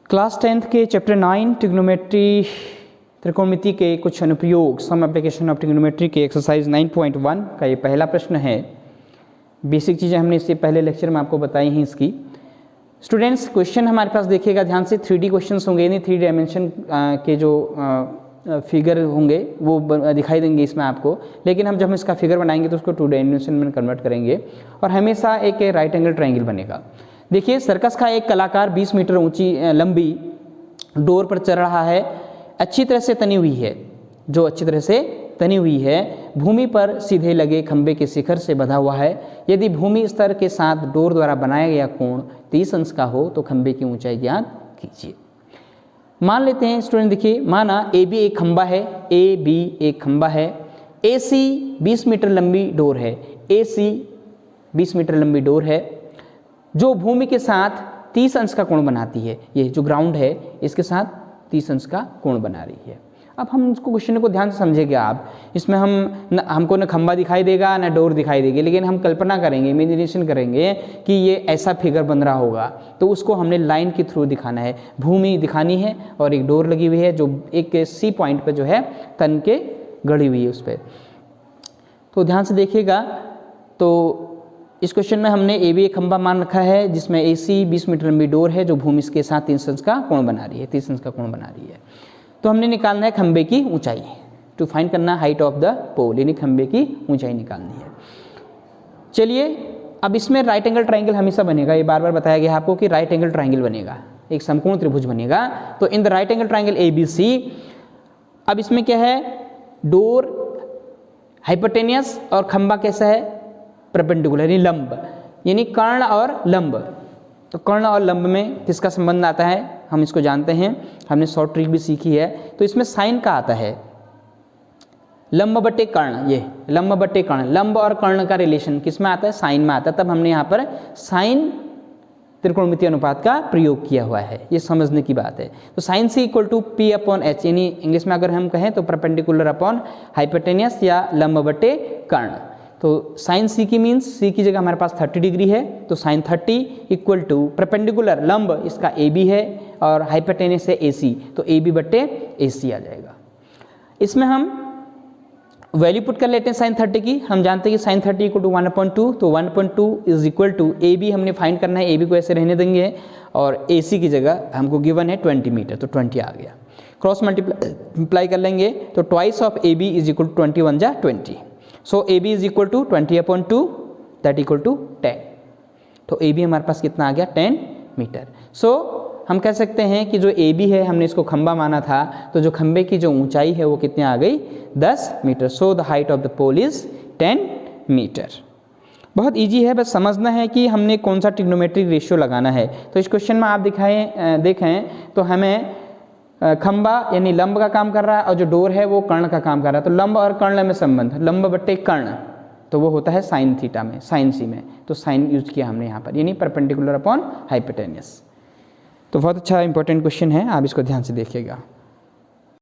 Class 10th के chapter 9 trigonometry त्रिकोणमिति के कुछ अनुप्रयोग सम एप्लीकेशन ऑफ ट्रिग्नोमेट्री के एक्सरसाइज 9.1 का ये पहला प्रश्न है। बेसिक चीज़ें हमने इससे पहले लेक्चर में आपको बताई हैं इसकी। स्टूडेंट्स क्वेश्चन हमारे पास देखिएगा ध्यान से, 3D क्वेश्चंस होंगे, यानी 3 डायमेंशन के जो फिगर होंगे वो दिखाई देंगे इसमें आपको, लेकिन हम जब इसका फिगर बनाएंगे तो उसको 2 डायमेंशन में कन्वर्ट करेंगे और हमेशा एक राइट एंगल ट्रायंगल बनेगा। देखिए सर्कस का एक कलाकार 20 मीटर ऊंची लंबी डोर पर चढ़ रहा है, अच्छी तरह से तनी हुई है, जो अच्छी तरह से तनी हुई है, भूमि पर सीधे लगे खंबे के शिखर से बंधा हुआ है। यदि भूमि स्तर के साथ डोर द्वारा बनाया गया कोण 30 अंश का हो तो खंबे की ऊंचाई ज्ञात कीजिए। मान लेते हैं स्टूडेंट, देखिए माना AB एक खंबा है, AB एक खंबा है, AC 20 मीटर लंबी डोर है, AC 20 मीटर लंबी डोर है जो भूमि के साथ 30 अंश का कोण बनाती है। ये जो ग्राउंड है इसके साथ 30 अंश का कोण बना रही है। अब हम इसको क्वेश्चन को ध्यान से समझेंगे आप, इसमें हमको न खंबा दिखाई देगा न डोर दिखाई देगी, लेकिन हम कल्पना करेंगे, इमेजिनेशन करेंगे कि ये ऐसा फिगर बन रहा होगा, तो उसको हमने लाइन के थ्रू दिखाना है। भूमि दिखानी है और एक डोर लगी हुई है जो एक C पॉइंट पर जो है तन के गड़ी हुई है उस पर। तो ध्यान से देखिएगा, तो इस क्वेश्चन में हमने AB एक खंबा मान रखा है जिसमें AC 20 मीटर लंबी डोर है जो भूमि के साथ 30 अंश का कोण बना रही है, 30 अंश का कोण बना रही है। तो हमने निकालना है खंबे की ऊंचाई, टू फाइंड करना हाइट ऑफ द पोल, यानी खंबे की ऊंचाई निकालनी है। चलिए अब इसमें राइट एंगल ट्रायंगल हमेशा बनेगा, ये बार बार बताया गया आपको कि राइट एंगल ट्रायंगल बनेगा, एक समकोण त्रिभुज बनेगा। तो in the right angle triangle ABC, अब इसमें क्या है, डोर हाइपोटेनियस और खंबा कैसा है, परपेंडिकुलर यानी लंब, यानी कर्ण और लंब। तो कर्ण और लंब में किसका संबंध आता है हम इसको जानते हैं, हमने शॉर्ट ट्रिक भी सीखी है। तो इसमें साइन का आता है लंब बटे कर्ण, ये लंब बटे कर्ण, लंब और कर्ण का रिलेशन किस में आता है, साइन में आता है। तब हमने यहाँ पर साइन त्रिकोणमितीय अनुपात का प्रयोग किया हुआ है, ये समझने की बात है। तो साइन C = P/H, यानी इंग्लिश में अगर हम कहें तो परपेंडिकुलर अपॉन हाइपोटेनियस या लंब बटे कर्ण। तो साइन C की मीन्स C की जगह हमारे पास 30 डिग्री है, तो साइन 30 = परपेंडिकुलर लंब इसका AB है और हाइपोटेनियस है AC, तो AB बटे AC आ जाएगा। इसमें हम वैल्यू पुट कर लेते हैं साइन 30 की। हम जानते हैं कि साइन 30 = 1/2, तो 1/2 = AB हमने फाइंड करना है, AB को ऐसे रहने देंगे और AC की जगह हमको गिवन है 20 मीटर, तो 20 आ गया। क्रॉस मल्टीप्लाई कर लेंगे तो twice of AB = 21 × 20, so AB = 20/2, that = 10। तो AB हमारे पास कितना आ गया, 10 मीटर। सो हम कह सकते हैं कि जो AB है हमने इसको खंबा माना था, तो जो खंबे की जो ऊंचाई है वो कितनी आ गई, 10 metre. So the height of the pole is 10 metre. बहुत इजी है, बस समझना है कि हमने कौन सा ट्रिग्नोमेट्रिक रेशियो लगाना है। तो इस क्वेश्चन में आप देखें तो हमें खंबा यानी लंब का काम कर रहा है और जो डोर है वो कर्ण का काम कर रहा है। तो लंब और कर्ण में संबंध, लंब बटे कर्ण, तो वो होता है साइन थीटा में, साइन C में, तो साइन यूज किया हमने यहाँ पर, यानी परपेंडिकुलर अपॉन हाइपोटेनियस। तो बहुत अच्छा इंपॉर्टेंट क्वेश्चन है, आप इसको ध्यान से देखिएगा।